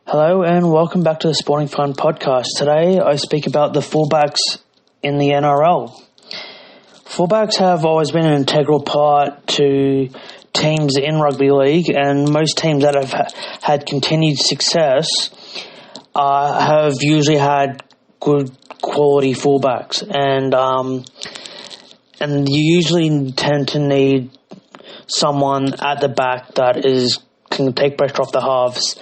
Hello and welcome back to the Sporting Fun podcast. Today I speak about the fullbacks in the NRL. Fullbacks have always been an integral part to teams in rugby league, and most teams that have had continued success have usually had good quality fullbacks, and you usually tend to need someone at the back that can take pressure off the halves.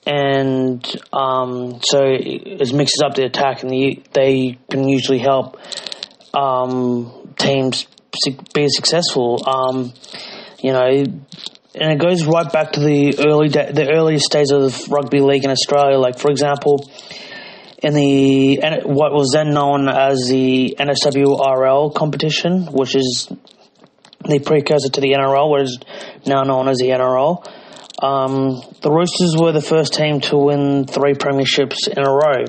And so it mixes up the attack, and they can usually help teams be successful. And it goes right back to the earliest days of rugby league in Australia. Like, for example, in what was then known as the NSWRL competition, which is the precursor to the NRL, what is now known as the NRL. The Roosters were the first team to win 3 premierships in a row,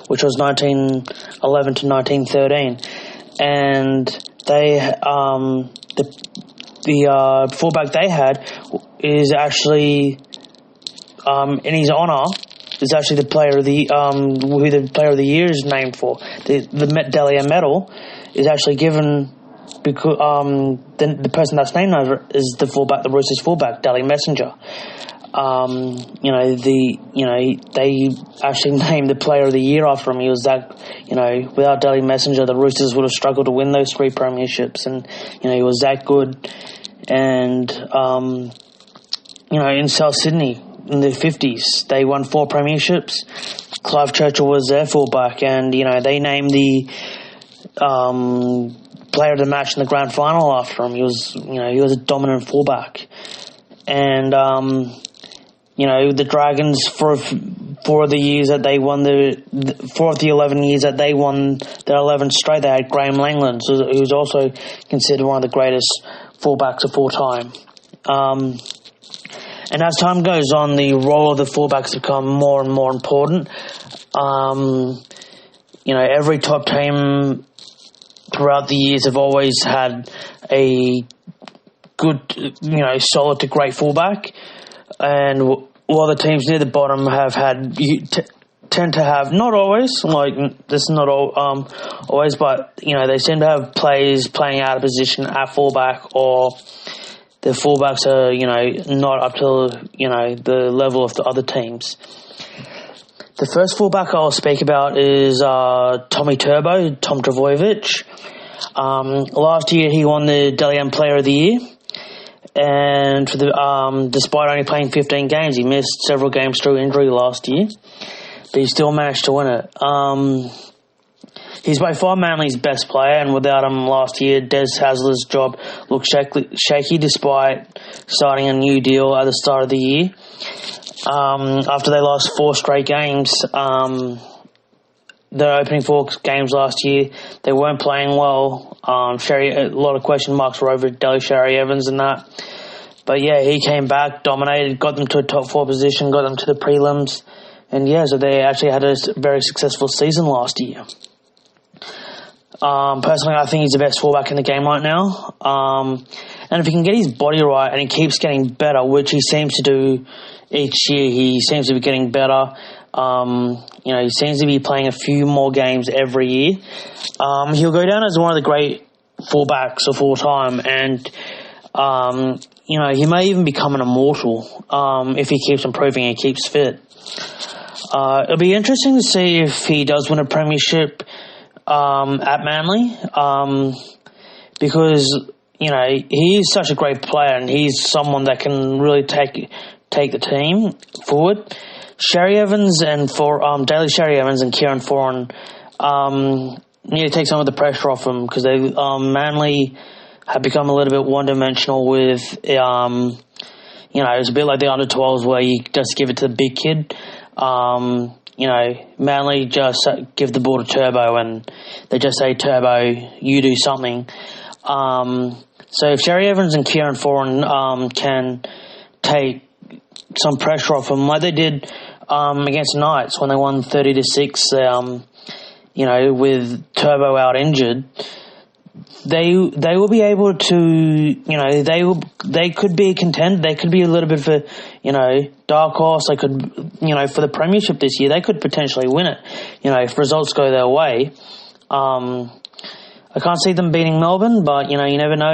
which was 1911 to 1913, and they the fullback they had is actually in his honour is actually the player of the who the player of the year is named for. The Met Delia medal is actually given because the person that's named over is the fullback, the Roosters fullback, Daly Messenger. They actually named the player of the year after him. He was that, without Daly Messenger, the Roosters would have struggled to win those 3 premierships, and he was that good. And in South Sydney in the 50s, they won 4 premierships. Clive Churchill was their fullback, and they named the player of the match in the grand final after him. He was a dominant fullback. And the Dragons, for the years that they won the 4 of the 11 years that they won the 11 straight, they had Graham Langland, who was also considered one of the greatest fullbacks of all time. And as time goes on, the role of the fullbacks become more and more important. Every top team throughout the years have always had a good, solid to great fullback, and while the teams near the bottom tend to have, not always, like this is not always, but they seem to have players playing out of position at fullback, or the fullbacks are not up to the level of the other teams. The first fullback I'll speak about is Tom Trbojevic. Last year he won the Dally M Player of the Year, and despite only playing 15 games, he missed several games through injury last year, but he still managed to win it. He's by far Manly's best player, and without him last year, Des Hasler's job looked shaky despite starting a new deal at the start of the year. After they lost 4 straight games, the opening 4 games last year, they weren't playing well. A lot of question marks were over Westropp-Evans and that. But yeah, he came back, dominated, got them to a top 4 position, got them to the prelims. And yeah, so they actually had a very successful season last year. Personally, I think he's the best fullback in the game right now. And if he can get his body right and he keeps getting better, which he seems to do each year, he seems to be getting better. He seems to be playing a few more games every year. He'll go down as one of the great fullbacks of all time, and he may even become an immortal if he keeps improving and keeps fit. It'll be interesting to see if he does win a premiership at Manly, because he is such a great player, and he's someone that can really take the team forward. Daly Evans and Kieran Foran need to take some of the pressure off them, because they Manly have become a little bit one-dimensional with it's a bit like the under-12s where you just give it to the big kid. Manly just give the ball to Turbo and they just say, Turbo, you do something. So if Sherry Evans and Kieran Foran can take some pressure off them, like they did against Knights when they won 30-6, with Turbo out injured, they will be able to, they could be a contender. They could be a little bit of a, dark horse. They could, for the premiership this year, they could potentially win it, if results go their way. I can't see them beating Melbourne, but, you never know.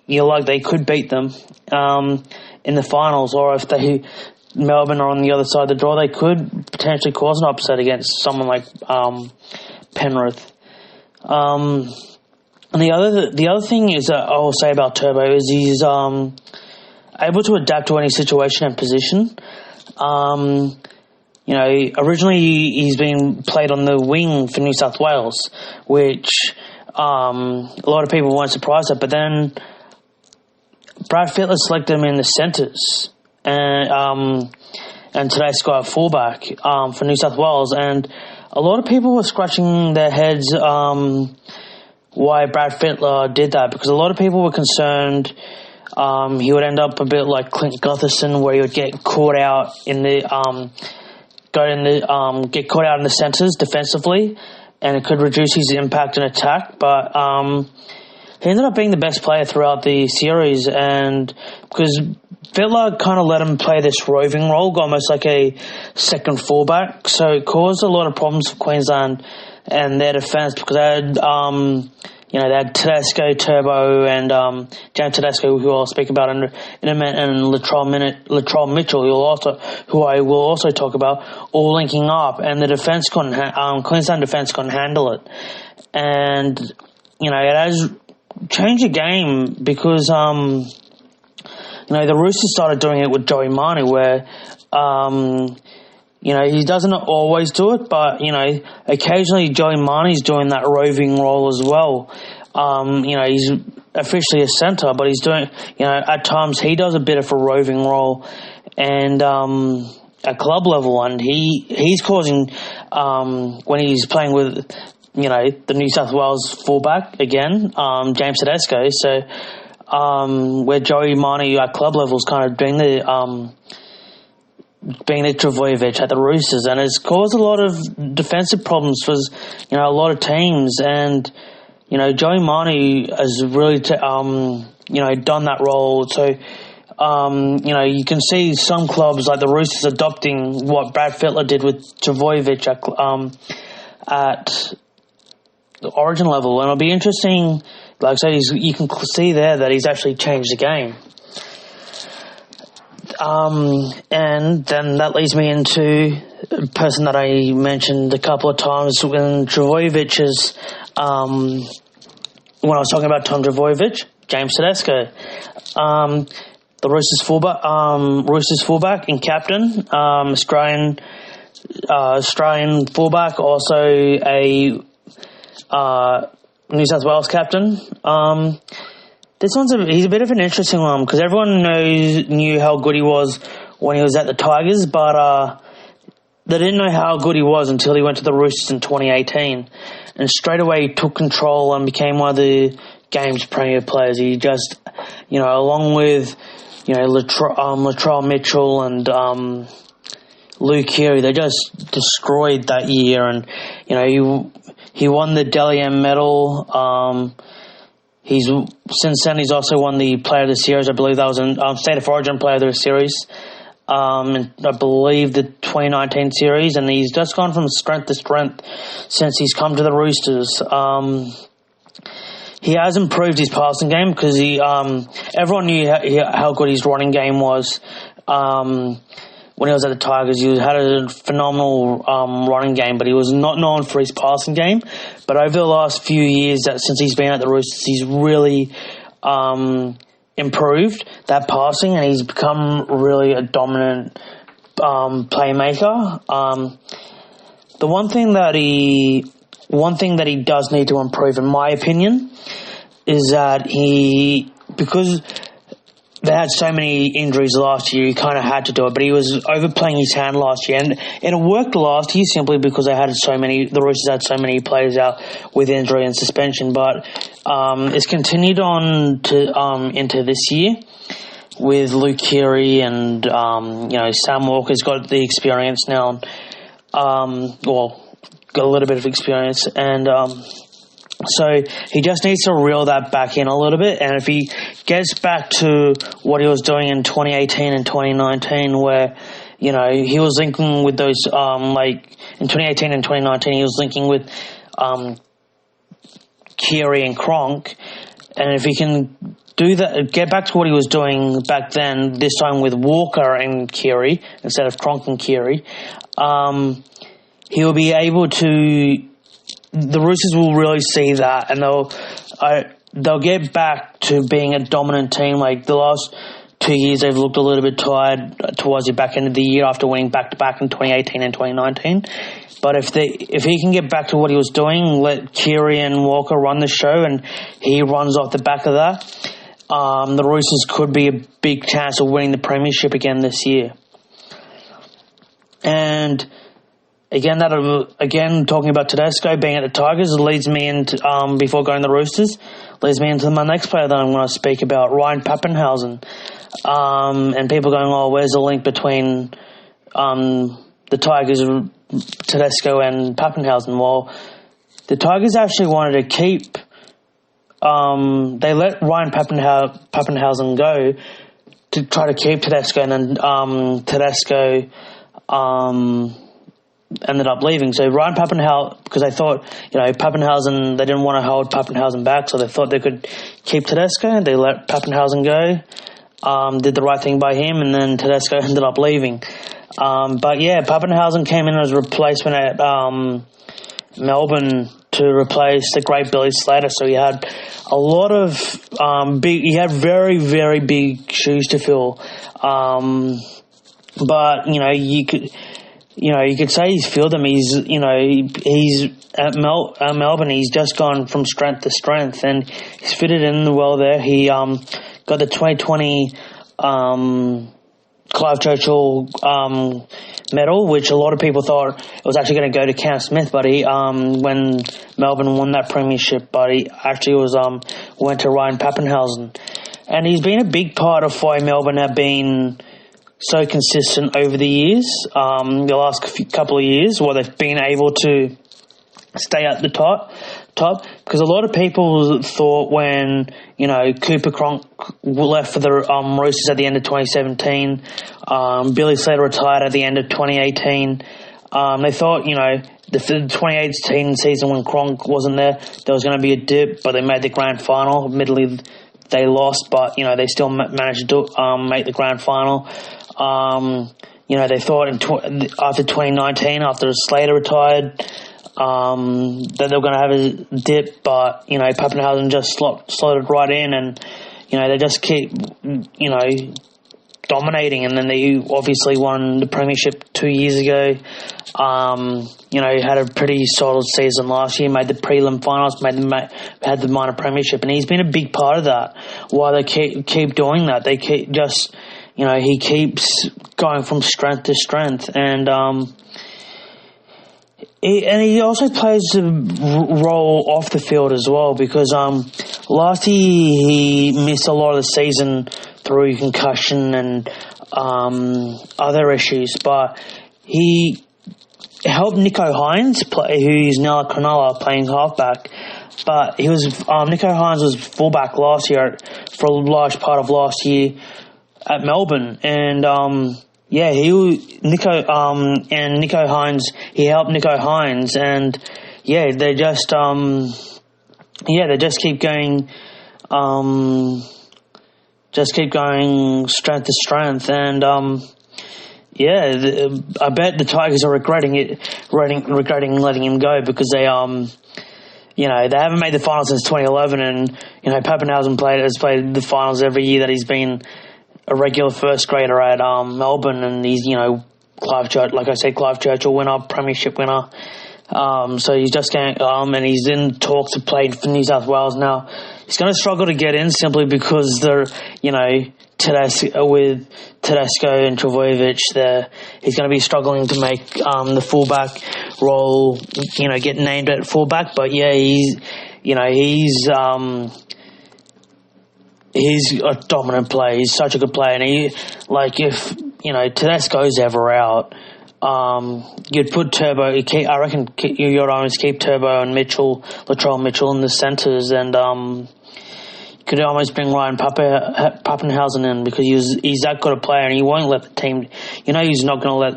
They could beat them in the finals, or if Melbourne are on the other side of the draw, they could potentially cause an upset against someone like Penrith. And the other thing is that I'll say about Turbo is he's able to adapt to any situation and position. Originally he's been played on the wing for New South Wales, which a lot of people weren't surprised at. But then Brad Fittler selected him in the centres, and Tedesco at fullback for New South Wales, and a lot of people were scratching their heads why Brad Fittler did that, because a lot of people were concerned he would end up a bit like Clint Gutherson, where he would get caught out in the get caught out in the centres defensively, and it could reduce his impact and attack. But he ended up being the best player throughout the series, and because Fittler kind of let him play this roving role, almost like a second fullback, so it caused a lot of problems for Queensland and their defence, because they had they had Tedesco, Turbo, and James Tedesco, who I'll speak about in a minute, and Latrell Mitchell, who I will also talk about, all linking up, and the defence Queensland defence couldn't handle it, and it has changed the game, because the Roosters started doing it with Joey Manu, where he doesn't always do it, but, occasionally Joey Manu's doing that roving role as well. He's officially a centre, but he's doing, at times he does a bit of a roving role, and at club level, and he's causing, when he's playing with, the New South Wales fullback again, James Tedesco, so where Joey Manu at club level is kind of doing the Trbojevic at the Roosters, and it's caused a lot of defensive problems for a lot of teams, and Joey Manu has really done that role. So you can see some clubs like the Roosters adopting what Brad Fittler did with Trbojevic at the Origin level, and it'll be interesting. Like I said, you can see there that he's actually changed the game. And then that leads me into a person that I mentioned a couple of times when Trbojevic's, when I was talking about Tom Trbojevic, James Tedesco, the Roosters fullback and captain, Australian fullback, also a New South Wales captain. He's a bit of an interesting one, because everyone knew how good he was when he was at the Tigers, but they didn't know how good he was until he went to the Roosters in 2018, and straight away he took control and became one of the game's premier players. He just, along with Latrell Mitchell and Luke Keary, they just destroyed that year, and he won the Dally M medal. Since then he's also won the Player of the Series. I believe that was in State of Origin Player of the Series. I believe the 2019 series, and he's just gone from strength to strength since he's come to the Roosters. He has improved his passing game, because everyone knew how good his running game was. When he was at the Tigers, he had a phenomenal running game, but he was not known for his passing game. But over the last few years, since he's been at the Roosters, he's really improved that passing, and he's become really a dominant playmaker. The one thing that he does need to improve, in my opinion, is that because they had so many injuries last year, he kind of had to do it, but he was overplaying his hand last year, and it worked last year simply because the Roosters had so many players out with injury and suspension, but it's continued on to into this year with Luke Keary and Sam Walker's got the experience now, got a little bit of experience, and So he just needs to reel that back in a little bit, and if he gets back to what he was doing in 2018 and 2019, where he was linking with those in 2018 and 2019, he was linking with Keary and Cronk, and if he can do that, get back to what he was doing back then, this time with Walker and Keary instead of Cronk and Keary, he will be able to. The Roosters will really see that, and they'll get back to being a dominant team. Like the last 2 years, they've looked a little bit tired towards the back end of the year after winning back-to-back in 2018 and 2019. But if he can get back to what he was doing, let Keary and Walker run the show, and he runs off the back of that, the Roosters could be a big chance of winning the premiership again this year. And Again, talking about Tedesco being at the Tigers leads me into, before going to the Roosters, leads me into my next player that I'm going to speak about, Ryan Papenhuyzen. And people going, where's the link between the Tigers, Tedesco and Papenhuyzen? Well, the Tigers actually wanted to keep, they let Ryan Papenhuyzen go to try to keep Tedesco, and then Tedesco ended up leaving. So Ryan Papenhuyzen, because they thought, Papenhuyzen, they didn't want to hold Papenhuyzen back, so they thought they could keep Tedesco. They let Papenhuyzen go, did the right thing by him, and then Tedesco ended up leaving. But yeah, Papenhuyzen came in as a replacement at Melbourne to replace the great Billy Slater. So he had a lot of he had very, very big shoes to fill. But you could say he's filled them. He's at Melbourne. He's just gone from strength to strength, and he's fitted in well there. He got the 2020 Clive Churchill medal, which a lot of people thought it was actually going to go to Cam Smith, but he when Melbourne won that premiership, but he actually went to Ryan Papenhuyzen, and he's been a big part of why Melbourne have been so consistent over the years, the last couple of years, where they've been able to stay at the top, because a lot of people thought when, Cooper Cronk left for the Roosters at the end of 2017, Billy Slater retired at the end of 2018, they thought, the 2018 season when Cronk wasn't there was going to be a dip, but they made the grand final. Admittedly, they lost, but, they still managed to make the grand final. They thought after 2019, after Slater retired, that they were going to have a dip, but, Papenhuyzen just slotted right in, and, they just keep, dominating, and then they obviously won the premiership 2 years ago. Had a pretty solid season last year, made the prelim finals, had the minor premiership, and he's been a big part of that. Why they keep doing that, they keep just, he keeps going from strength to strength, and he also plays a role off the field as well, because last year he missed a lot of the season through concussion and other issues, but he helped Nico Hines play, who's now at Cronulla playing halfback. But he was Nico Hines was fullback last year for a large part of last year at Melbourne, and Nico Hines, he helped Nico Hines, and they just keep going strength to strength, and I bet the Tigers are regretting letting him go, because they they haven't made the finals since 2011, and Papenhuyzen has played the finals every year that he's been a regular first grader at Melbourne, and he's Clive Churchill winner, premiership winner. So he's just going, and he's in talks to play for New South Wales now. He's going to struggle to get in simply because they're, with Tedesco and Trbojevic there, he's going to be struggling to make the fullback role, get named at fullback. But he's a dominant player. He's such a good player, and if Tedesco's ever out, you'd put Turbo. I reckon you'd always keep Turbo and Latrell Mitchell in the centres, and you could almost bring Ryan Pappenhausen in because he's that good a player, and he won't let the team. He's not going to let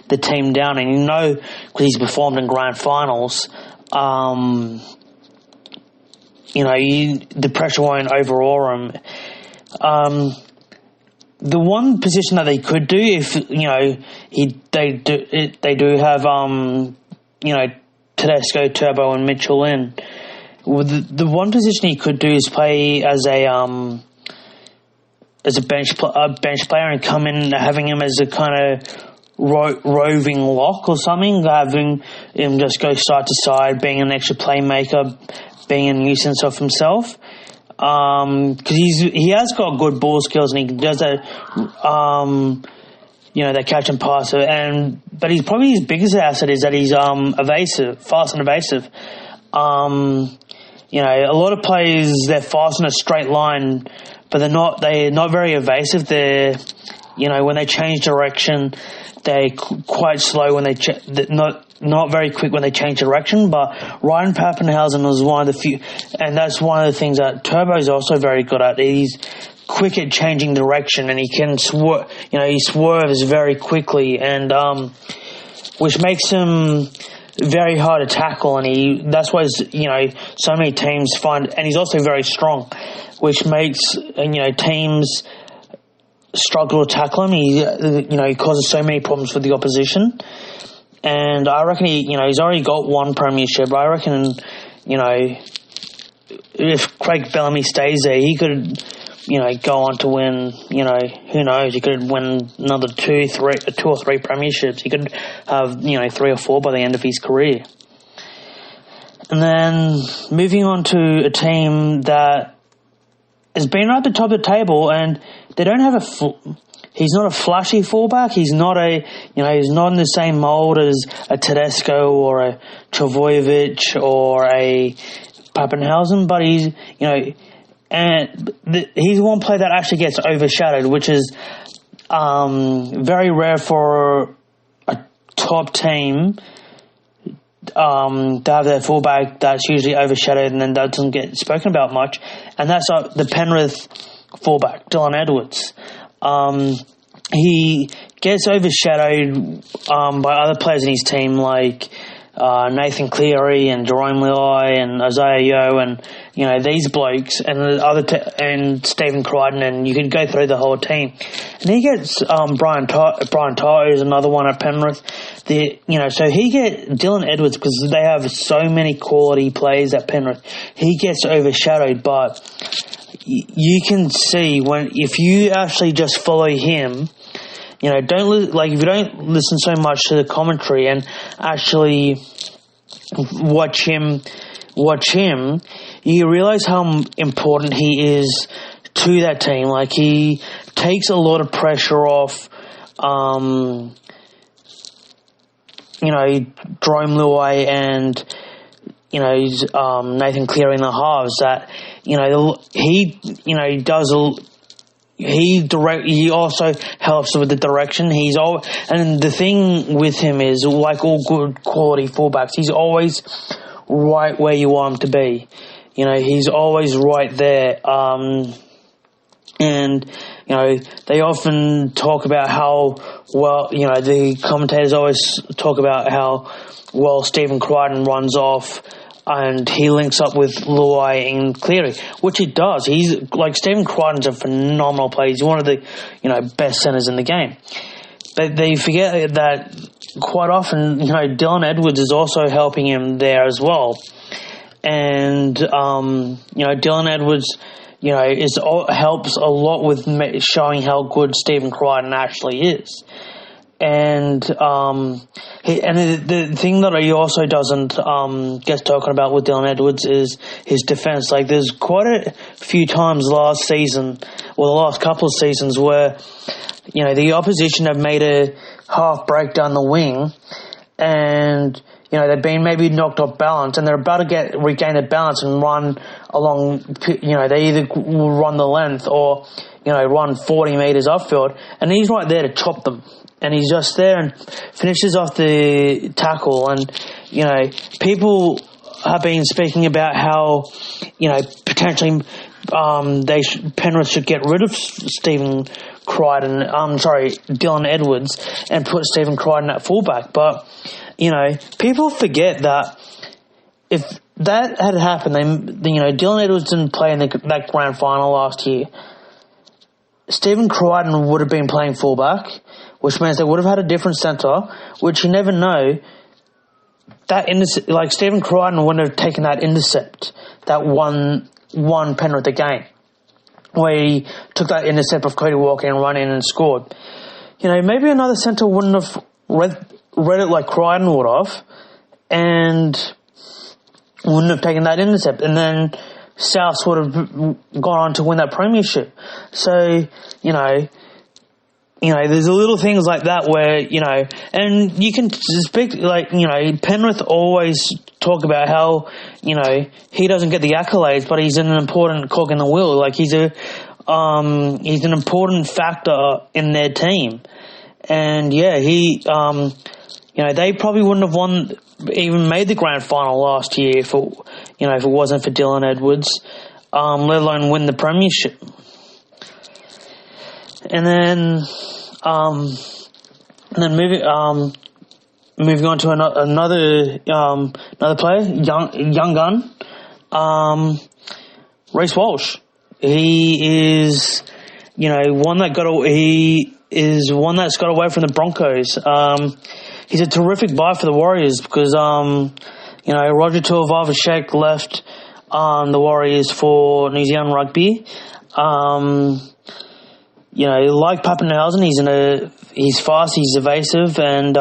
the team down, and because he's performed in grand finals. The pressure won't overawe him. The one position that they could do, if they do have Tedesco, Turbo, and Mitchell in. The one position he could do is play as a bench player and come in, having him as a kind of roving lock or something, having him just go side to side, being an extra playmaker, being a nuisance of himself. Because he has got good ball skills and he does that, that catch and pass. But he's probably his biggest asset is that he's evasive, fast and evasive. A lot of players, they're fast in a straight line, but they're not very evasive. They're, when they change direction, they're quite slow when not very quick when they change direction. But Ryan Pappenhausen was one of the few, and that's one of the things that Turbo is also very good at. He's quick at changing direction, and he can swerve. He swerves very quickly, and which makes him very hard to tackle. And that's why so many teams find, and he's also very strong, which makes teams struggle to tackle him. He causes so many problems for the opposition. And I reckon he's already got one premiership. I reckon, if Craig Bellamy stays there, he could, go on to win, who knows, he could win another two or three premierships. He could have, 3 or 4 by the end of his career. And then moving on to a team that has been at the top of the table, and they don't have he's not a flashy fullback. He's not he's not in the same mould as a Tedesco or a Travojevic or a Pappenhausen, but he's, he's one player that actually gets overshadowed, which is very rare for a top team to have their fullback that's usually overshadowed and then that doesn't get spoken about much, and that's the Penrith fullback, Dylan Edwards. He gets overshadowed by other players in his team like Nathan Cleary and Jerome Leoi and Isaiah Yeo and these blokes and the and Stephen Crichton, and you could go through the whole team. And he gets Brian Tyler, who's another one at Penrith. So he gets Dylan Edwards because they have so many quality players at Penrith. He gets overshadowed, but you can see if you actually just follow him, if you don't listen so much to the commentary and actually watch him, you realize how important he is to that team. Like, he takes a lot of pressure off, Jerome Luai and, Nathan Cleary in the halves that, he also helps with the direction. And the thing with him is, like all good quality fullbacks, he's always right where you want him to be. He's always right there. And they often talk about how well, the commentators always talk about how well Stephen Crichton runs off and he links up with Luai and Cleary, which he does. Stephen Crichton's a phenomenal player. He's one of the, best centres in the game. But they forget that quite often, Dylan Edwards is also helping him there as well. And, Dylan Edwards, helps a lot with showing how good Stephen Crichton actually is. And the thing that he also doesn't get talking about with Dylan Edwards is his defence. Like, there's quite a few times last season, or the last couple of seasons, where the opposition have made a half break down the wing, and they've been maybe knocked off balance, and they're about to regain their balance and run along. They either will run the length, or run 40 metres upfield, and he's right there to chop them. And he's just there and finishes off the tackle. And, people have been speaking about how, potentially Penrith should get rid of Dylan Edwards and put Stephen Crichton at fullback. But, people forget that if that had happened, Dylan Edwards didn't play in that grand final last year. Stephen Crichton would have been playing fullback, which means they would have had a different centre, which you never know. That Stephen Crichton wouldn't have taken that intercept that won Penrith the game, where he took that intercept of Cody Walker and run in and scored. Maybe another centre wouldn't have read it like Crichton would have, and wouldn't have taken that intercept, and then South would have gone on to win that premiership. So, there's little things like that where, and you can speak, Penrith always talk about how, he doesn't get the accolades, but he's an important cog in the wheel. He's an important factor in their team. And, they probably wouldn't have even made the grand final last year if it wasn't for Dylan Edwards, let alone win the premiership. And then moving on to another player, young gun, Reece Walsh. He is, one that's got away from the Broncos. He's a terrific buy for the Warriors because, Roger Tuivasa-Sheck left the Warriors for New Zealand Rugby. Like Pappenhausen, he's fast, he's evasive, and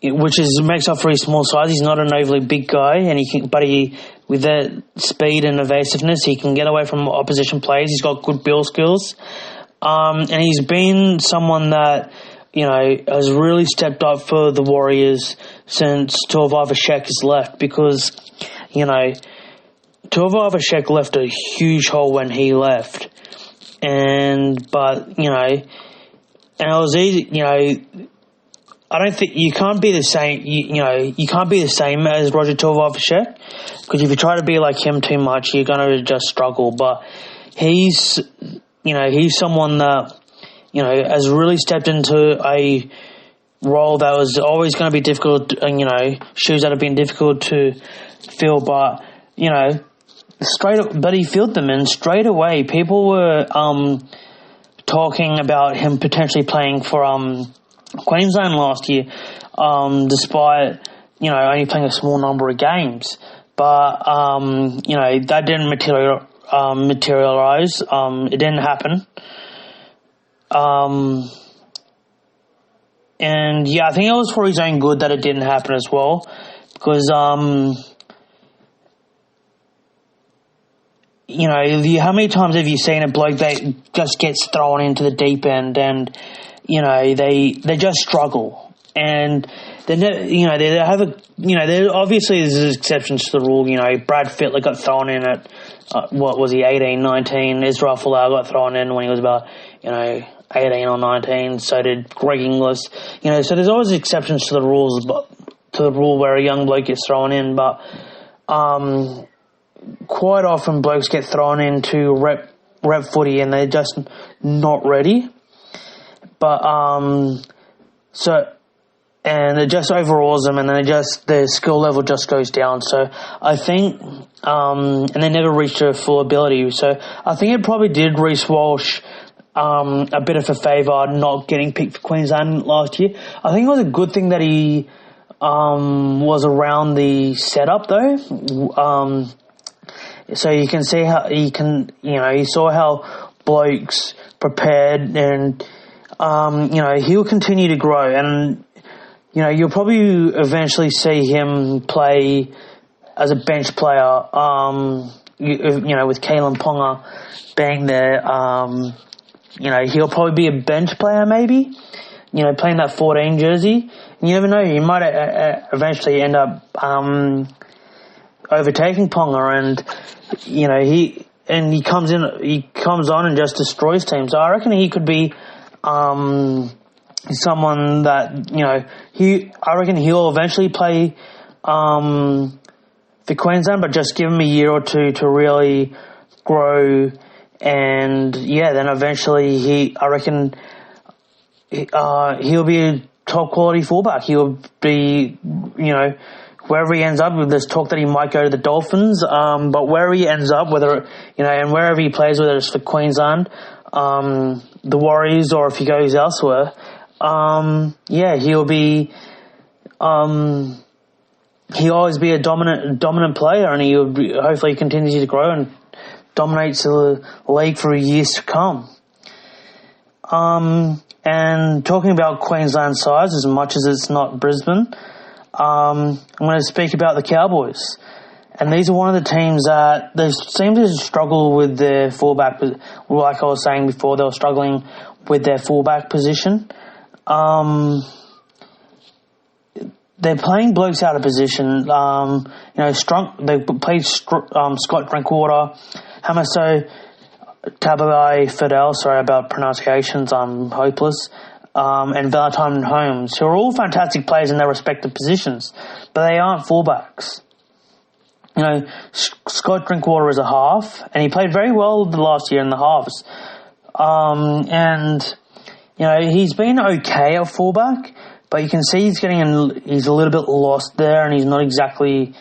which makes up for his small size. He's not an overly big guy, and with that speed and evasiveness, he can get away from opposition players. He's got good build skills, and he's been someone that has really stepped up for the Warriors since Tuivasa-Sheck has left, because Tuivasa-Sheck left a huge hole when he left. And it was easy, I don't think you can't be the same, you can't be the same as Roger Tuivasa-Sheck, because if you try to be like him too much, you're going to just struggle. But he's someone that, has really stepped into a role that was always going to be difficult, and, shoes that have been difficult to fill, but, but he filled them, and straight away people were talking about him potentially playing for Queensland last year, despite only playing a small number of games. But that didn't materialize. It didn't happen. And I think it was for his own good that it didn't happen as well, because how many times have you seen a bloke that just gets thrown into the deep end, and they just struggle, and they have there obviously there's exceptions to the rule. Brad Fittler got thrown in at 18, 19. Israel Folau got thrown in when he was about 18 or 19. So did Greg Inglis. So there's always exceptions to the rules, but to the rule where a young bloke gets thrown in, but quite often blokes get thrown into rep footy and they're just not ready. But and it just overawes them, and then their skill level just goes down. So I think and they never reach their full ability. So I think it probably did Reece Walsh a bit of a favour not getting picked for Queensland last year. I think it was a good thing that he was around the setup though. So you can see how he saw how blokes prepared, and he'll continue to grow, and you'll probably eventually see him play as a bench player. With Kalen Ponga being there, he'll probably be a bench player maybe. Playing that 14 jersey. You never know, he might eventually end up overtaking Ponga, and and he comes on and just destroys teams. So I reckon he could be someone that, I reckon he'll eventually play for Queensland, but just give him a year or two to really grow, and then eventually I reckon he'll be a top quality fullback. He'll be, wherever he ends up. There's talk that he might go to the Dolphins, but wherever he ends up, whether, and wherever he plays, whether it's for Queensland, the Warriors, or if he goes elsewhere, he'll be, he'll always be a dominant player, and he'll hopefully continue to grow and dominates the league for years to come. And talking about Queensland sides, as much as it's not Brisbane, I'm going to speak about the Cowboys. And these are one of the teams that they seem to struggle with their fullback. Like I was saying before, they were struggling with their fullback position. They're playing blokes out of position. They played Scott Drinkwater, Hamaso Tabai-Fidel, sorry about pronunciations, I'm hopeless, and Valentine Holmes, who are all fantastic players in their respective positions, but they aren't fullbacks. Scott Drinkwater is a half, and he played very well the last year in the halves. He's been okay at fullback, but you can see he's a little bit lost there, and he's not exactly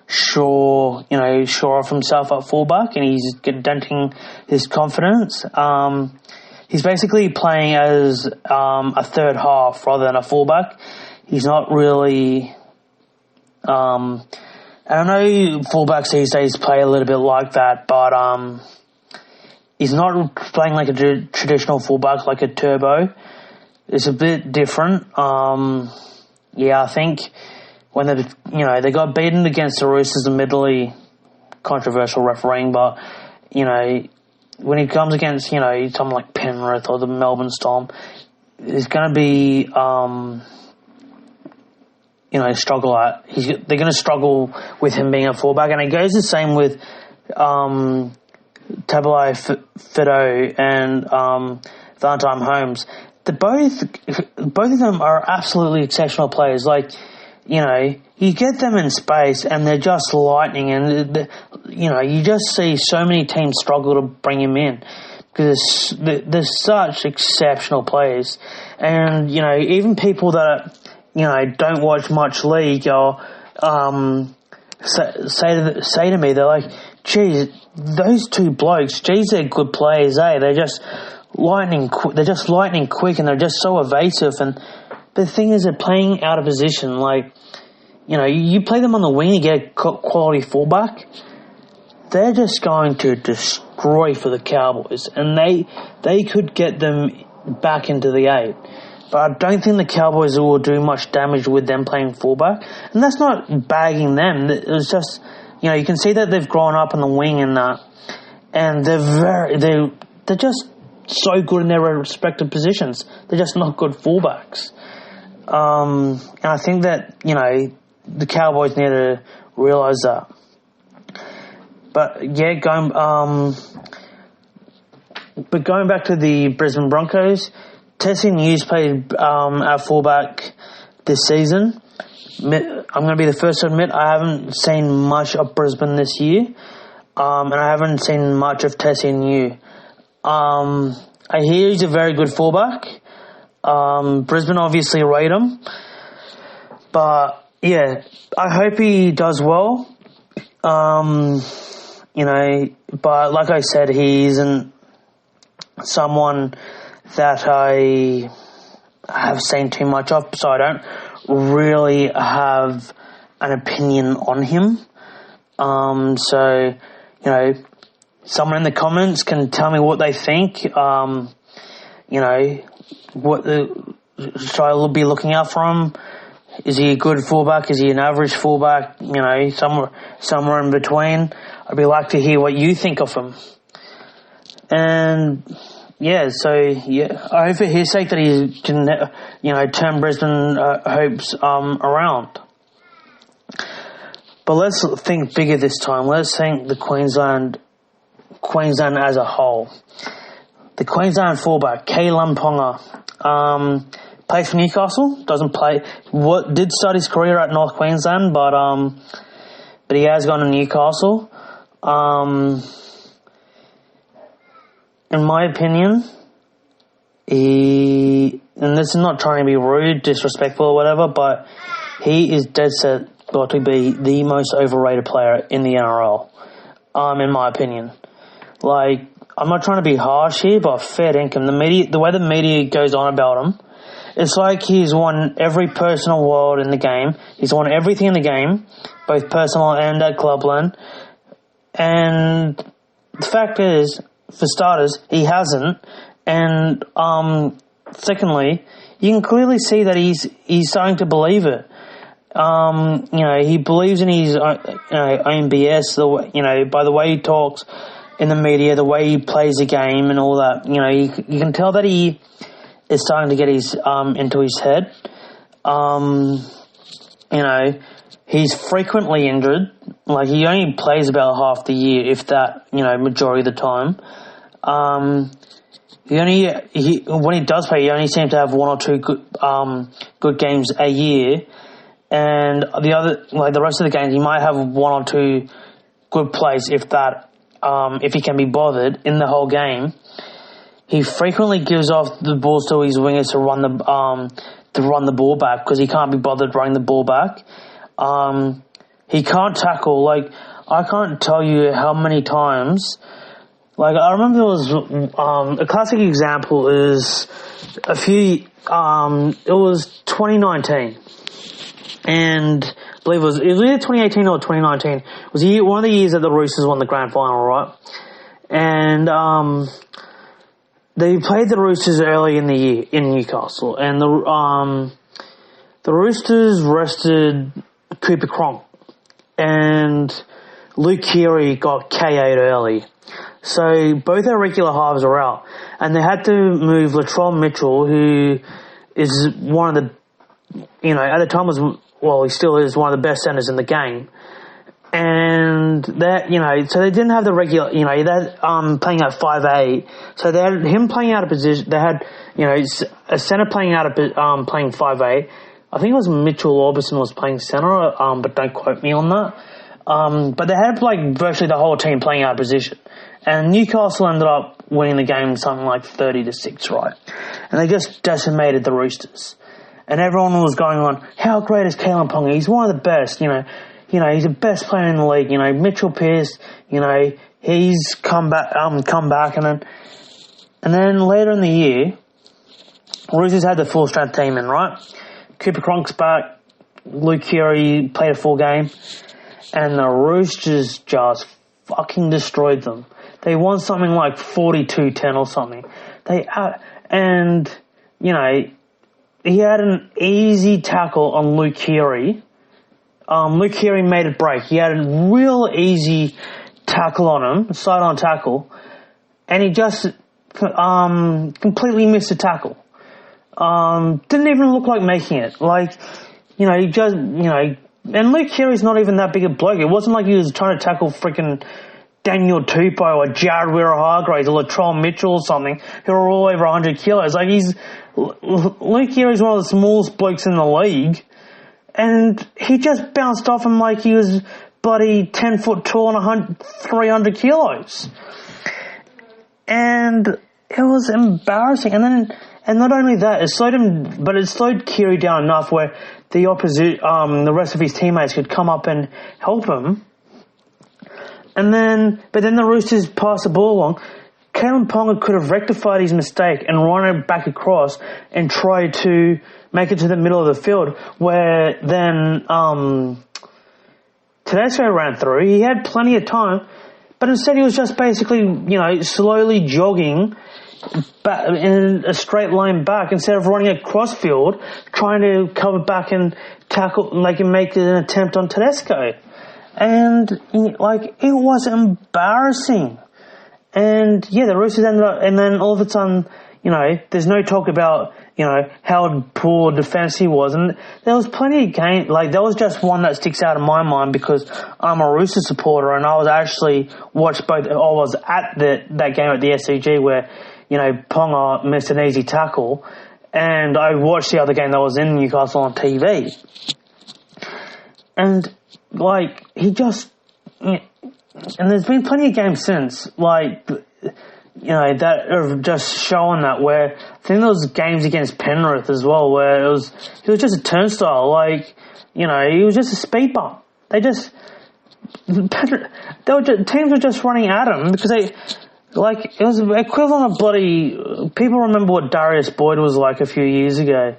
sure of himself at fullback, and he's denting his confidence. He's basically playing as a third half rather than a fullback. He's not really. I don't know, fullbacks these days play a little bit like that, but he's not playing like a traditional fullback, like a turbo. It's a bit different. I think when they got beaten against the Roosters, admittedly controversial refereeing, but when he comes against someone like Penrith or the Melbourne Storm, it's going to be struggle at. They're going to struggle with him being a fullback, and it goes the same with Tabai Fido and Valentine Holmes. Both of them are absolutely exceptional players. You get them in space and they're just lightning, and you just see so many teams struggle to bring him in because they're such exceptional players. And even people that don't watch much league or say to me, they're like, geez, those two blokes, geez, they're good players, eh? They're just lightning quick, and they're just so evasive. And the thing is, they're playing out of position. You play them on the wing, you get a quality fullback, they're just going to destroy for the Cowboys, and they could get them back into the 8. But I don't think the Cowboys will do much damage with them playing fullback, and that's not bagging them. It's just you can see that they've grown up on the wing and that, and they're just so good in their respective positions. They're just not good fullbacks. And I think that the Cowboys need to realise that. But going back to the Brisbane Broncos, Tessie News played at fullback this season. I'm going to be the first to admit I haven't seen much of Brisbane this year, and I haven't seen much of Tessie New. I hear he's a very good fullback. Brisbane obviously rate him, but I hope he does well. But like I said, he isn't someone that I have seen too much of, so I don't really have an opinion on him. Someone in the comments can tell me what they think. What should I be looking out for him? Is he a good fullback? Is he an average fullback? Somewhere in between. I'd be like to hear what you think of him. And I hope for his sake that he can, turn Brisbane hopes around. But let's think bigger this time. Let's think the Queensland Queensland as a whole. The Queensland fullback, Kalen Ponga, plays for Newcastle, doesn't play, did start his career at North Queensland, but he has gone to Newcastle. In my opinion, and this is not trying to be rude, disrespectful or whatever, but he is dead set got to be the most overrated player in the NRL, in my opinion. Like, I'm not trying to be harsh here, but fair dinkum. The way the media goes on about him, it's like he's won every personal award in the game. He's won everything in the game, both personal and at clubland. And the fact is, for starters, he hasn't. And secondly, you can clearly see that he's starting to believe it. He believes in his own BS. By the way he talks in the media, the way he plays the game, and all that. You can tell that he is starting to get his into his head. He's frequently injured. Like, he only plays about half the year, if that. Majority of the time. When he does play, he only seems to have one or two good games a year, and the rest of the games he might have one or two good plays, if that, if he can be bothered in the whole game. He frequently gives off the balls to his wingers to run the ball back, because he can't be bothered running the ball back. He can't tackle. Like, I can't tell you how many times. Like, I remember it was, a classic example is it was 2019. And I believe it was either 2018 or 2019. It was one of the years that the Roosters won the grand final, right? And, they played the Roosters early in the year in Newcastle. And the Roosters rested Cooper Cronk. And Luke Keary got KO'd early. So both their regular halves are out, and they had to move Latrell Mitchell, who is one of the, at the time he still is one of the best centers in the game. And that, so they didn't have the regular, they're playing at 5'8", so they had him playing out of position. They had, a center playing out of playing 5'8". I think it was Mitchell Orbison was playing center, but don't quote me on that. But they had virtually the whole team playing out of position. And Newcastle ended up winning the game something like 30-6, right? And they just decimated the Roosters. And everyone was going on, how great is Kalen Ponga? He's one of the best, he's the best player in the league. Mitchell Pearce, he's come back, and then later in the year, Roosters had the full strength team in, right? Cooper Cronk's back, Luke Keary played a full game, and the Roosters just fucking destroyed them. They won something like 42-10 or something. He had an easy tackle on Luke Keary. Luke Keary made it break. He had a real easy tackle on him, side-on tackle, and he just completely missed the tackle. Didn't even look like making it. And Luke Keary's not even that big a bloke. It wasn't like he was trying to tackle freaking Daniel Tupou or Jared Wira-Hargraves or Latrell Mitchell or something, who are all over 100 kilos. Luke Keary's one of the smallest blokes in the league, and he just bounced off him like he was bloody 10 foot tall and 300 kilos. And it was embarrassing. And not only that, it slowed him, but it slowed Keary down enough where the rest of his teammates could come up and help him. But then the Roosters passed the ball along. Kalen Ponga could have rectified his mistake and run it back across and tried to make it to the middle of the field, where then Tedesco ran through. He had plenty of time, but instead he was just basically, slowly jogging back in a straight line back instead of running across field, trying to cover back and tackle, make an attempt on Tedesco. And, it was embarrassing. And, the Roosters ended up, and then all of a sudden, there's no talk about how poor defense he was. And there was plenty of games, there was just one that sticks out in my mind because I'm a Rooster supporter and I was actually at that game at the SCG where, Ponga missed an easy tackle, and I watched the other game that was in Newcastle on TV. And, he just, and there's been plenty of games since, that are just showing that, where I think there was games against Penrith as well where he was just a turnstile, he was just a speed bump. Teams were just running at him because it was equivalent of people remember what Darius Boyd was like a few years ago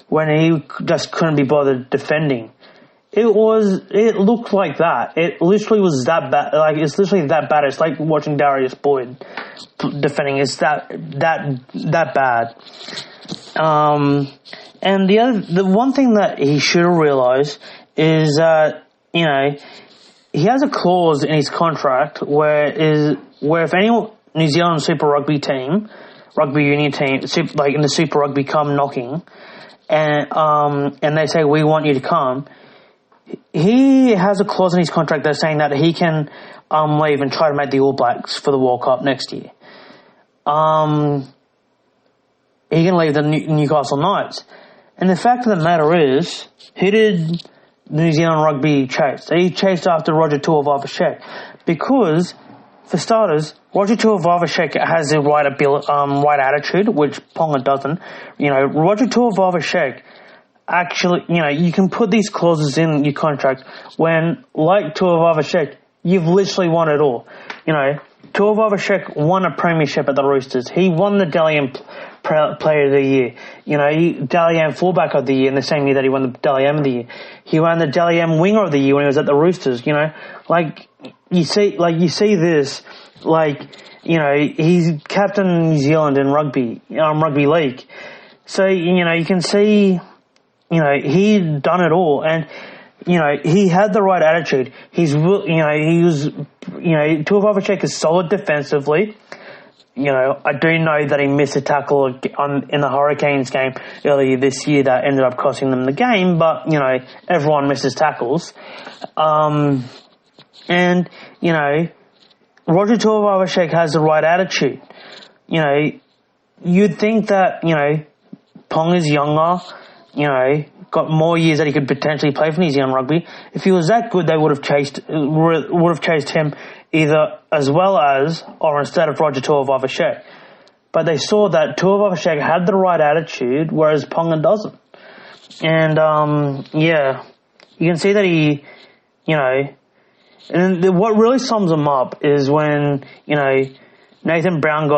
when he just couldn't be bothered defending. It looked like that. It literally was that bad. It's literally that bad. It's like watching Darius Boyd defending. It's that bad. And the one thing that he should have realised is that, he has a clause in his contract where if any New Zealand Super Rugby union team, in the Super Rugby come knocking, and they say, we want you to come, he has a clause in his contract that's saying that he can leave and try to make the All Blacks for the World Cup next year. He can leave the Newcastle Knights. And the fact of the matter is, who did New Zealand Rugby chase? They chased after Roger Tuivasa-Sheck because, for starters, Roger Tuivasa-Sheck has the right attitude, which Ponga doesn't. Roger Tuivasa-Sheck actually, you can put these clauses in your contract when, like Tuivasa-Sheck, you've literally won it all. Tuivasa-Sheck won a premiership at the Roosters. He won the Dally M Player of the Year. Dally M Fullback of the Year in the same year that he won the Dally M of the Year. He won the Dally M Winger of the Year when he was at the Roosters. You see this, he's captain New Zealand in rugby league. So, you can see, he'd done it all, and he had the right attitude. Tuivasa-Sheck is solid defensively. I do know that he missed a tackle in the Hurricanes game earlier this year that ended up costing them the game, but everyone misses tackles. Roger Tuivasa-Sheck has the right attitude. You'd think that Pong is younger. Got more years that he could potentially play for New Zealand Rugby. If he was that good, they would have chased him either as well as or instead of Roger Tuivasa-Sheck. But they saw that Tuivasa-Sheck had the right attitude, whereas Ponga doesn't. And you can see that he, and what really sums him up is when Nathan Brown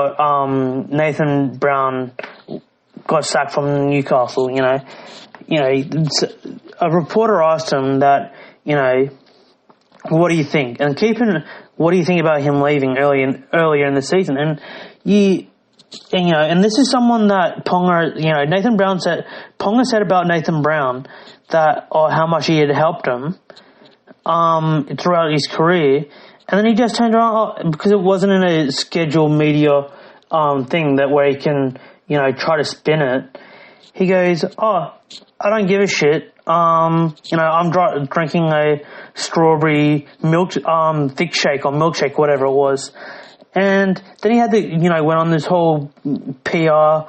got sacked from Newcastle. A reporter asked him that, what do you think? And what do you think about him leaving earlier in the season? And and this is someone that Ponga, Ponga said about Nathan Brown that, how much he had helped him, throughout his career. And then he just turned around, because it wasn't in a scheduled media, thing where he can, try to spin it. He goes, I don't give a shit. I'm drinking a strawberry milk, thick shake or milkshake, whatever it was. And then he had went on this whole PR,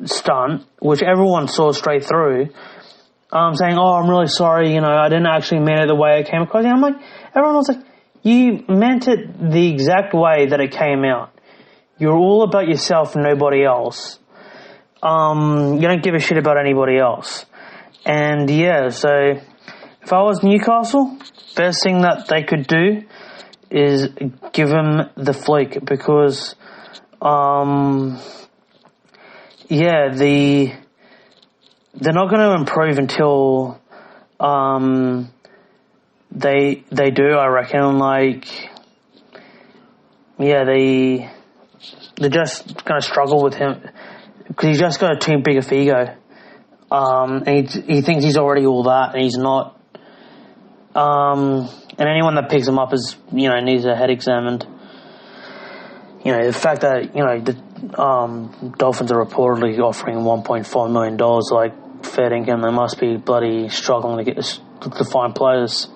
stunt, which everyone saw straight through, saying, I'm really sorry, I didn't actually mean it the way it came across. And I'm like, everyone was like, you meant it the exact way that it came out. You're all about yourself and nobody else. You don't give a shit about anybody else. And so if I was Newcastle, best thing that they could do is give him the fleek, because they're not going to improve until they do, I reckon. They're just going to struggle with him because he's just got too big a ego. And he thinks he's already all that, and he's not. And anyone that picks him up needs a head examined. the fact that, the Dolphins are reportedly offering $1.5 million, like, fair income, they must be bloody struggling to find players.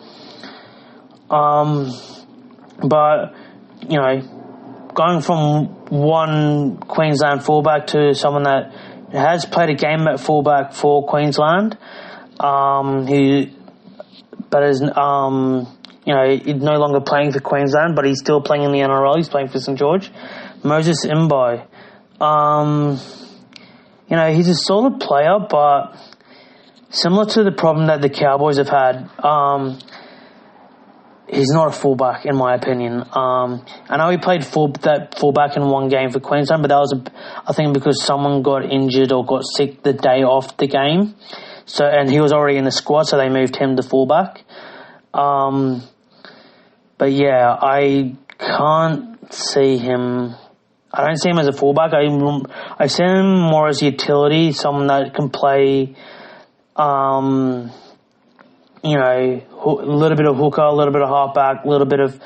But, going from one Queensland fullback to someone that has played a game at fullback for Queensland, he's no longer playing for Queensland, but he's still playing in the NRL. He's playing for St. George. Moses Imbai. He's a solid player, but similar to the problem that the Cowboys have had, he's not a fullback, in my opinion. I know he played fullback in one game for Queensland, but that was, I think, because someone got injured or got sick the day off the game. And he was already in the squad, so they moved him to fullback. But yeah, I can't see him. I don't see him as a fullback. I see him more as utility, someone that can play, a little bit of hooker, a little bit of halfback, a little bit of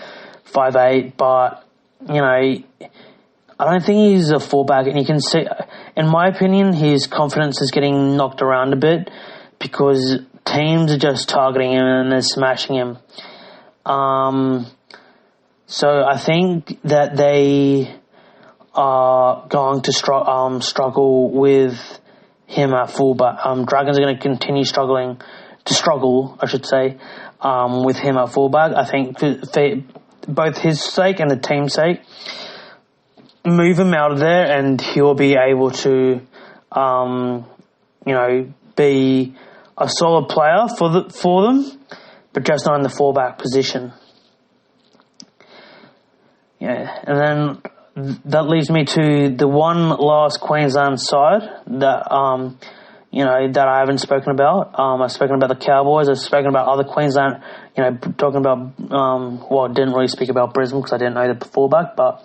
5'8", but, I don't think he's a fullback. And you can see, in my opinion, his confidence is getting knocked around a bit because teams are just targeting him and they're smashing him. So I think that they are going to struggle with him at fullback. Dragons are going to continue to struggle, with him at fullback. I think for both his sake and the team's sake, move him out of there and he'll be able to, be a solid player for them, but just not in the fullback position. Yeah, and then that leads me to the one last Queensland side that that I haven't spoken about. I've spoken about the Cowboys. I've spoken about other Queensland. Talking about I didn't really speak about Brisbane because I didn't know the fullback, but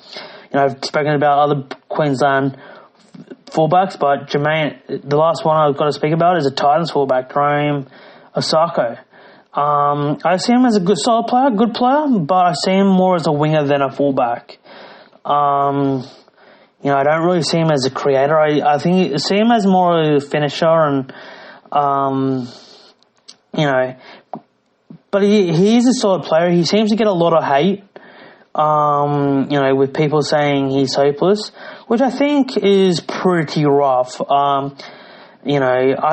I've spoken about other Queensland fullbacks. But Jermaine, the last one I've got to speak about is a Titans fullback, Jerome Osako. I see him as a good player, but I see him more as a winger than a fullback. I don't really see him as a creator. I see him as more a finisher and, but he is a solid player. He seems to get a lot of hate, with people saying he's hopeless, which I think is pretty rough. I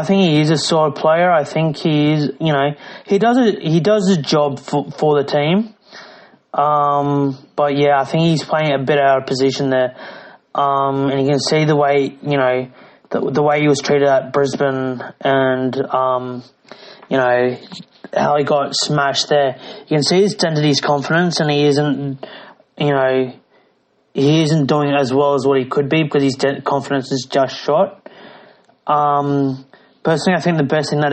think he is a solid player. I think he is, he does a job for the team. But yeah, I think he's playing a bit out of position there. And you can see the way, the way he was treated at Brisbane and, how he got smashed there. You can see he's dented his confidence and he isn't doing as well as what he could be because his confidence is just shot. Personally, I think the best thing that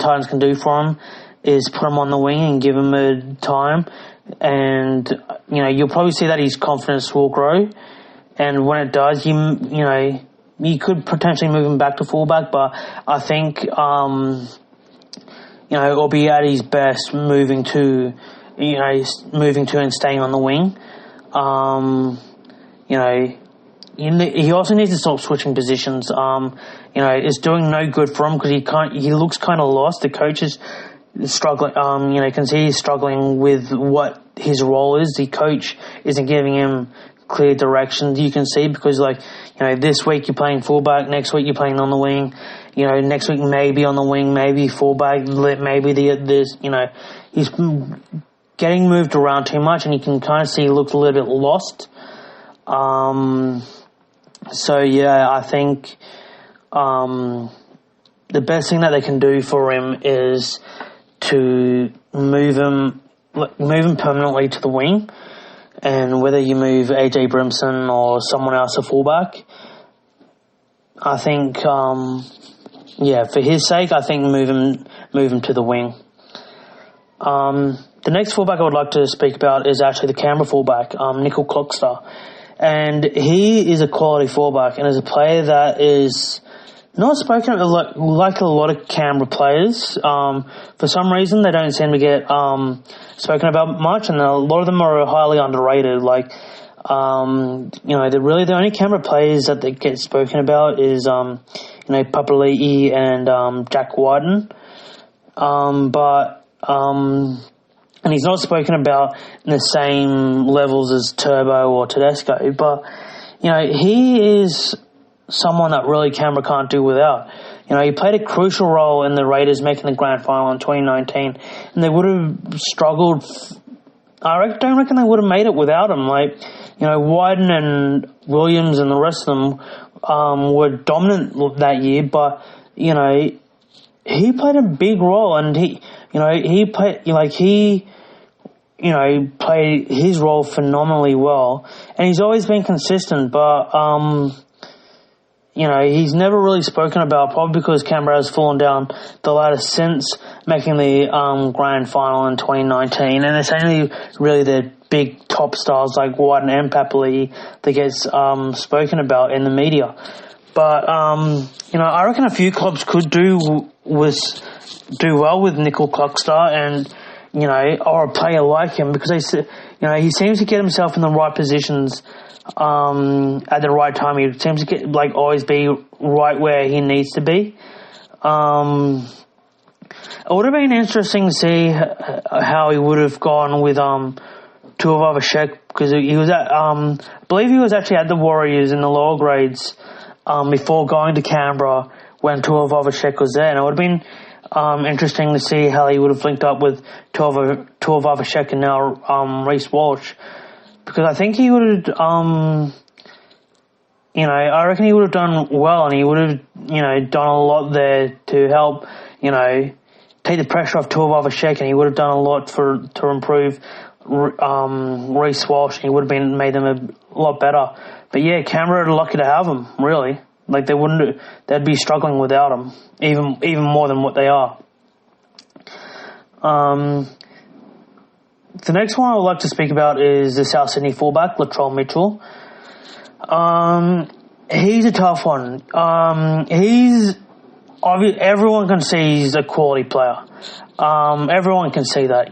Titans can do for him is put him on the wing and give him a time. And, you'll probably see that his confidence will grow. And when it does, you could potentially move him back to fullback, but I think, it'll be at his best moving to and staying on the wing. He also needs to stop switching positions. It's doing no good for him because he looks kind of lost. The coach is struggling, can see he's struggling with what his role is. The coach isn't giving him clear directions. You can see because this week you're playing fullback, next week you're playing on the wing, next week maybe on the wing, maybe fullback, maybe he's getting moved around too much and you can kind of see he looks a little bit lost. So yeah, I think, the best thing that they can do for him is to move him permanently to the wing, and whether you move AJ Brimson or someone else a fullback, I think, for his sake, I think move him to the wing. The next fullback I would like to speak about is actually the Canberra fullback, Nickel Clockster, and he is a quality fullback and is a player that is not spoken like a lot of Canberra players. For some reason, they don't seem to get spoken about much, and a lot of them are highly underrated. The only Canberra players that they get spoken about is, Papali'i and Jack Wyden. And he's not spoken about in the same levels as Turbo or Tedesco, but, he is someone that really Canberra can't do without. He played a crucial role in the Raiders making the grand final in 2019, and they would have struggled. I don't reckon they would have made it without him. Wyden and Williams and the rest of them were dominant that year, but, he played a big role, and he played his role phenomenally well, and he's always been consistent, but, he's never really spoken about, probably because Canberra has fallen down the ladder since making the grand final in 2019, and it's only really the big top stars like Wyden and Papali'i that gets spoken about in the media. But, I reckon a few clubs could do well with Nickel Clockstar and, or a player like him, because he seems to get himself in the right positions at the right time. He seems to always be right where he needs to be. It would have been interesting to see how he would have gone with Tuivasa-Sheck, because he was at I believe he was actually at the Warriors in the lower grades before going to Canberra when Tuivasa-Sheck was there, and it would have been interesting to see how he would have linked up with Tuivasa-Sheck and now Reece Walsh, because I think he would have, I reckon he would have done well, and he would have, done a lot there to help, take the pressure off Tuivasa-Sheck, and he would have done a lot to improve Reece Walsh, and he would have made them a lot better. But yeah, Canberra are lucky to have him, really. They'd be struggling without him, even more than what they are. The next one I would like to speak about is the South Sydney fullback, Latrell Mitchell. He's a tough one. Everyone can see he's a quality player. Everyone can see that,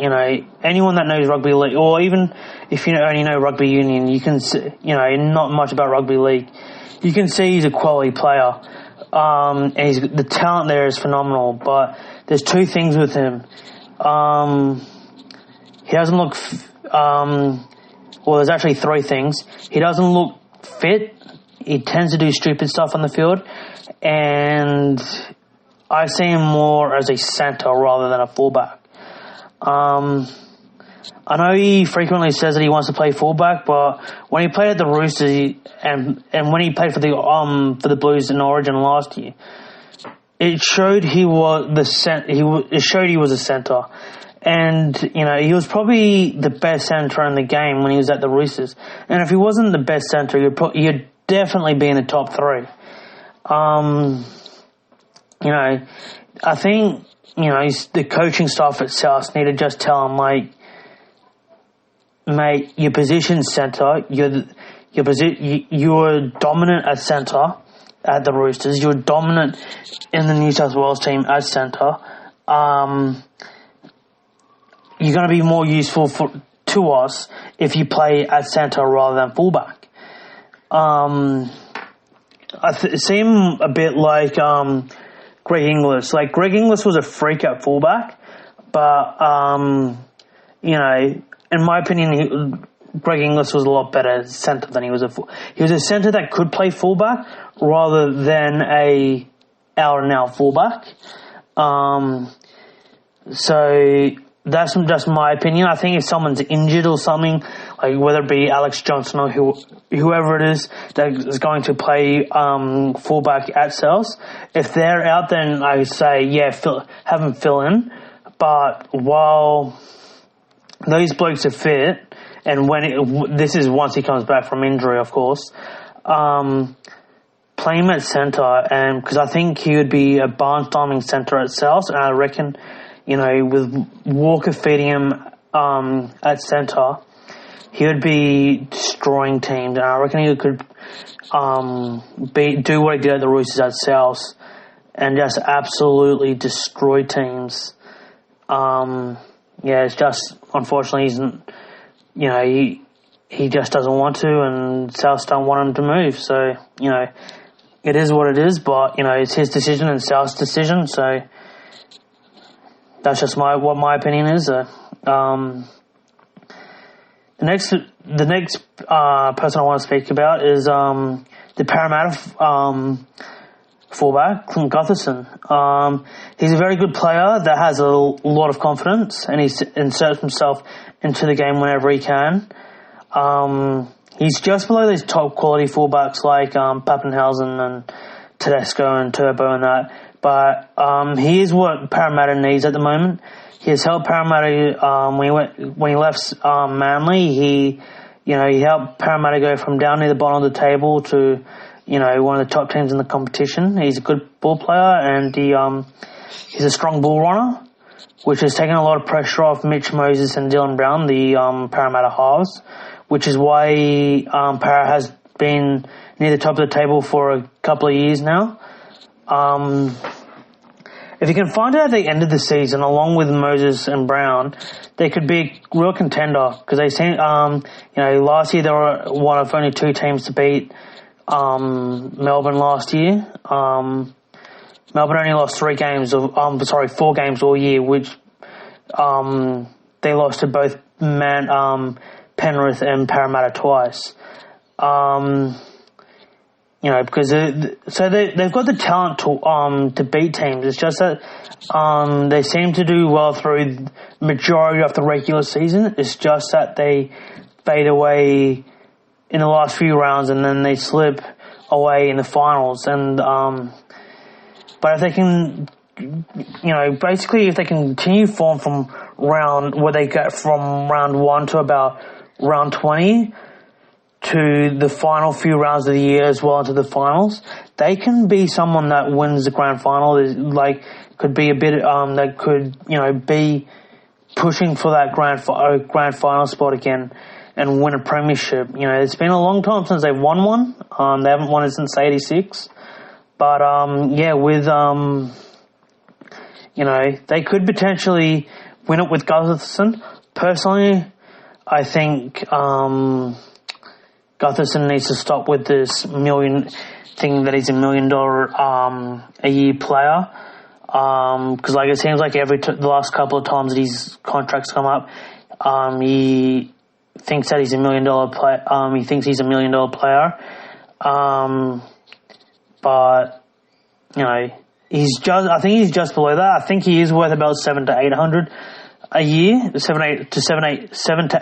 anyone that knows rugby league, or even if you only know rugby union, you can see, not much about rugby league, you can see he's a quality player. And the talent there is phenomenal, but there's two things with him. He doesn't look, there's actually three things. He doesn't look fit. He tends to do stupid stuff on the field, and I see him more as a centre rather than a fullback. I know he frequently says that he wants to play fullback, but when he played at the Roosters and when he played for the Blues in Origin last year, it showed he was a centre, and he was probably the best centre in the game when he was at the Roosters. And if he wasn't the best centre, he'd definitely be in the top three. I think the coaching staff at South need to just tell him, mate, your position centre, you're dominant at centre at the Roosters. You're dominant in the New South Wales team as centre. You're going to be more useful to us if you play at centre rather than fullback. See him a bit like Greg Inglis. Greg Inglis was a freak at fullback, but in my opinion, Greg Inglis was a lot better centre than he was he was a centre that could play fullback rather than a out-and-out fullback. So that's just my opinion. I think if someone's injured or something, whether it be Alex Johnson or whoever it is that is going to play fullback at South, if they're out, then I would say, have them fill in. But while those blokes are fit, and this is once he comes back from injury, of course, play him at centre, and because I think he would be a barnstorming centre at South, and I reckon, with Walker feeding him at centre, he would be destroying teams, and I reckon he could do what he did at the Roosters at South and just absolutely destroy teams. It's just, unfortunately, he just doesn't want to, and South don't want him to move. So, it is what it is, but, it's his decision and South's decision, so that's just what my opinion is. The next person I want to speak about is the Parramatta fullback, Clint Gutherson. He's a very good player that has a lot of confidence, and he inserts himself into the game whenever he can. He's just below these top quality fullbacks like Pappenhausen and Tedesco and Turbo and that. But he is what Parramatta needs at the moment. He has helped Parramatta when he left Manly. He helped Parramatta go from down near the bottom of the table to one of the top teams in the competition. He's a good ball player, and he's a strong ball runner, which has taken a lot of pressure off Mitch Moses and Dylan Brown, the Parramatta halves, which is why Parra has been near the top of the table for a couple of years now. If you can find it at the end of the season, along with Moses and Brown, they could be a real contender, because they seem, last year they were one of only two teams to beat Melbourne last year. Melbourne only lost 4 games all year, which they lost to both Penrith and Parramatta twice. Because they've got the talent to beat teams. It's just that they seem to do well through the majority of the regular season. It's just that they fade away in the last few rounds, and then they slip away in the finals. And but if they can, basically if they can continue form from where they get from round 1 to about round 20 to the final few rounds of the year as well into the finals, they can be someone that wins the grand final. Could be a bit that could be pushing for that grand final spot again and win a premiership. It's been a long time since they've won one. They haven't won it since '86. But with they could potentially win it with Gutherson. Personally, I think Gutherson needs to stop with this thing that he's $1 million a year player. Because it seems like the last couple of times that his contracts come up, he thinks that he's $1 million player. He thinks he's $1 million player. But he's just. I think he's just below that. I think he is worth about 700 to 800 a year, 7 to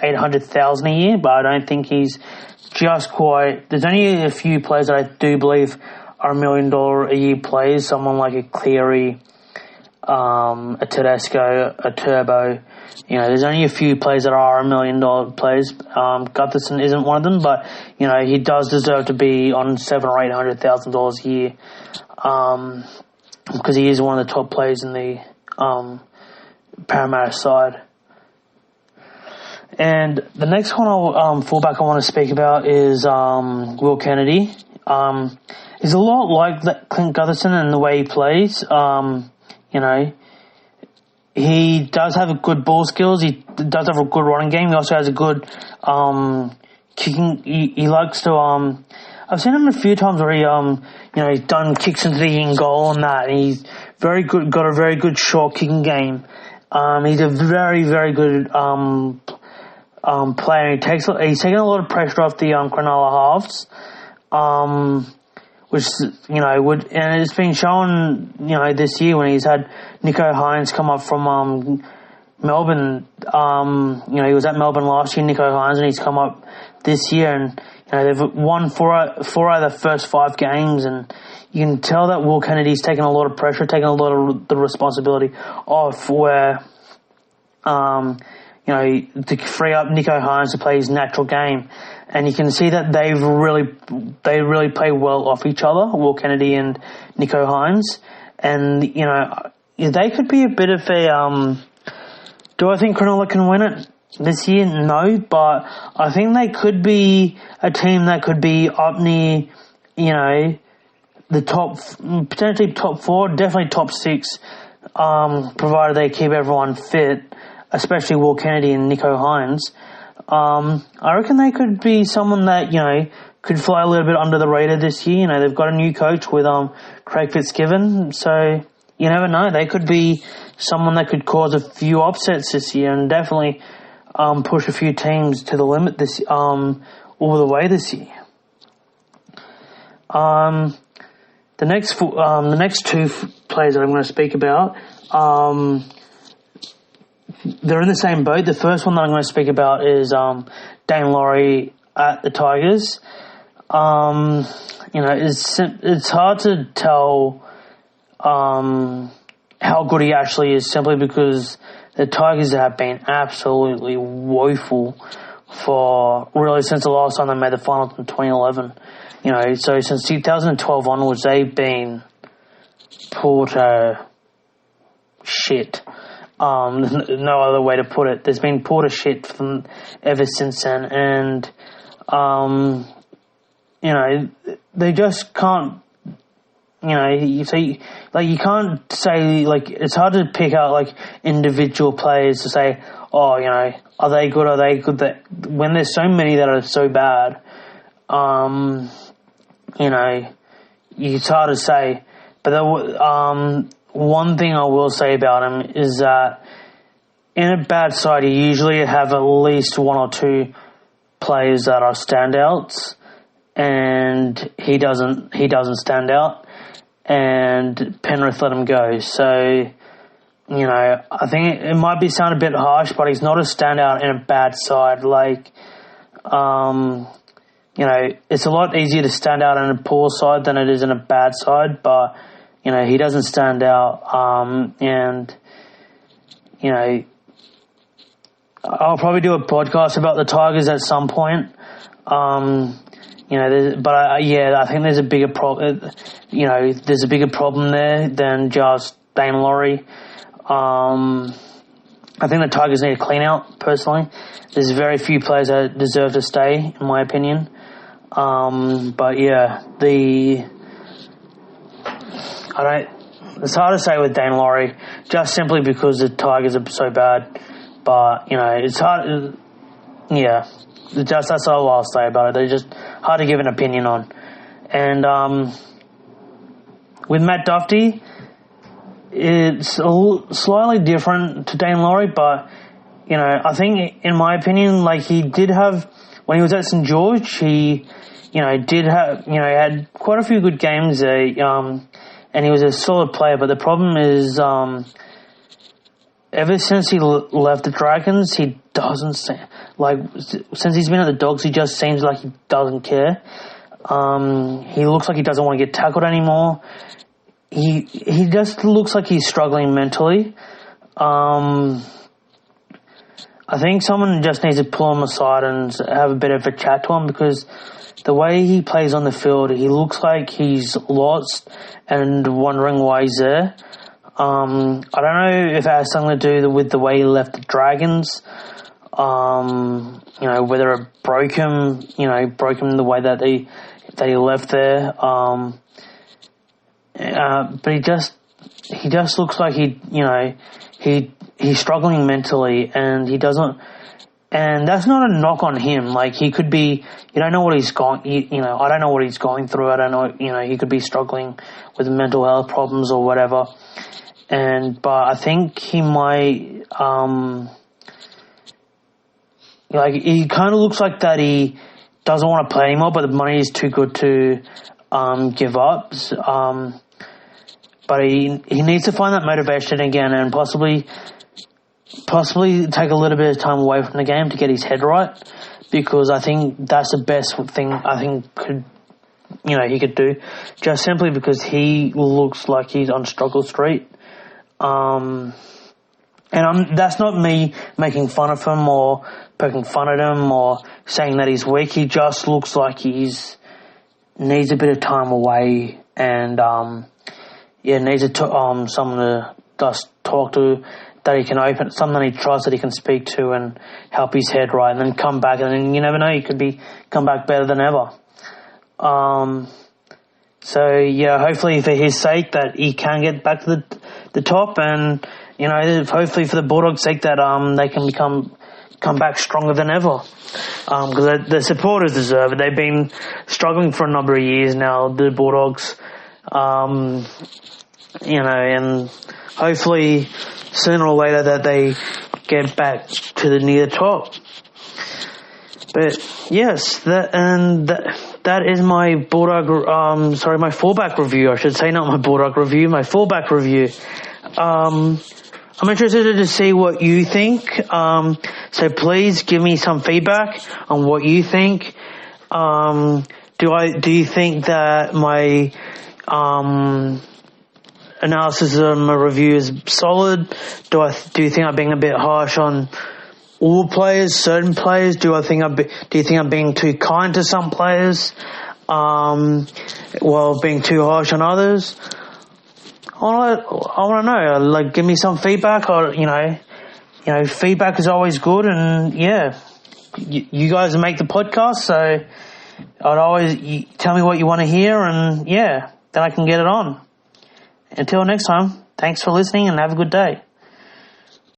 800,000 a year. But I don't think he's just quite. There's only a few players that I do believe are $1 million a year players. Someone like a Cleary, a Tedesco, a Turbo. There's only a few players that are $1 million players. Gutherson isn't one of them, but he does deserve to be on $700,000 or $800,000 a year, because he is one of the top players in the Parramatta side. And the next one, fullback I want to speak about is Will Kennedy. He's a lot like Clint Gutherson in the way he plays. He does have good ball skills. He does have a good running game. He also has a good kicking. He likes to. I've seen him a few times where he's done kicks into the in goal and that. And he's very good. Got a very good short kicking game. He's a very, very good player. He's taking a lot of pressure off the Cronulla halves. Which, and it's been shown, this year when he's had Nicho Hynes come up from Melbourne. He was at Melbourne last year, Nicho Hynes, and he's come up this year, and they've won four out of the first 5 games, and you can tell that Will Kennedy's taken a lot of pressure, taking a lot of the responsibility off where, to free up Nicho Hynes to play his natural game. And you can see that they really play well off each other, Will Kennedy and Nicho Hynes. And, they could be a bit of a, do I think Cronulla can win it this year? No, but I think they could be a team that could be up near, the potentially top 4, definitely top 6, provided they keep everyone fit, especially Will Kennedy and Nicho Hynes. I reckon they could be someone that, could fly a little bit under the radar this year. They've got a new coach with Craig Fitzgibbon, so you never know. They could be someone that could cause a few upsets this year and definitely push a few teams to the limit this all the way this year. The next two players that I'm going to speak about, they're in the same boat. The first one that I'm going to speak about is Dane Laurie at the Tigers. It's hard to tell how good he actually is simply because the Tigers have been absolutely woeful for really since the last time they made the finals in 2011. So since 2012 onwards, they've been poor to shit. No other way to put it. There's been poor to shit from ever since then, and they just can't. You can't say it's hard to pick out individual players to say, are they good? Are they good? That when there's so many that are so bad, it's hard to say. But one thing I will say about him is that in a bad side, you usually have at least one or two players that are standouts, and he doesn't stand out, and Penrith let him go. So, I think it might sound a bit harsh, but he's not a standout in a bad side. It's a lot easier to stand out in a poor side than it is in a bad side, but he doesn't stand out, and I'll probably do a podcast about the Tigers at some point. I think there's a bigger problem. There's a bigger problem there than just Dane Laurie. I think the Tigers need a clean out. Personally, there's very few players that deserve to stay, in my opinion. It's hard to say with Dane Laurie, just simply because the Tigers are so bad. But, it's hard. That's all I'll say about it. They're just hard to give an opinion on. And with Matt Duffy, it's slightly different to Dane Laurie, but, I think, in my opinion, he did have, when he was at St. George, he, had quite a few good games there, and he was a solid player, but the problem is, ever since he left the Dragons, he doesn't since he's been at the Dogs, he just seems like he doesn't care. He looks like he doesn't want to get tackled anymore. He just looks like he's struggling mentally. I think someone just needs to pull him aside and have a bit of a chat to him, because the way he plays on the field, he looks like he's lost and wondering why he's there. I don't know if it has something to do with the way he left the Dragons, whether it broke him the way that he left there. But he just looks like he's struggling mentally, and he doesn't. And that's not a knock on him. He could be, you don't know what he's going, I don't know what he's going through. I don't know, he could be struggling with mental health problems or whatever. But I think he might, he kind of looks like that he doesn't want to play anymore, but the money is too good to, give up. But he needs to find that motivation again, and possibly take a little bit of time away from the game to get his head right, because I think that's the best thing he could do, just simply because he looks like he's on struggle street. That's not me making fun of him or poking fun at him or saying that he's weak. He just looks like needs a bit of time away, and needs someone to just talk to, that he can open, someone he trusts that he can speak to and help his head right, and then come back, and then you never know, he could come back better than ever. Hopefully for his sake that he can get back to the top, and hopefully for the Bulldogs' sake that they can become come back stronger than ever. Because the supporters deserve it. They've been struggling for a number of years now, the Bulldogs. And hopefully sooner or later that they get back to the near top. But yes, that is my my fullback review. I should say, not my Bulldog review, my fullback review. I'm interested to see what you think. So please give me some feedback on what you think. Do you think that my analysis of my review is solid? Do you think I'm being a bit harsh on all players, certain players? Do you think I'm being too kind to some players, while being too harsh on others? I want to know. Like, give me some feedback. Or feedback is always good. And yeah, you guys make the podcast, so I'd always tell me what you want to hear, and yeah, then I can get it on. Until next time, thanks for listening and have a good day.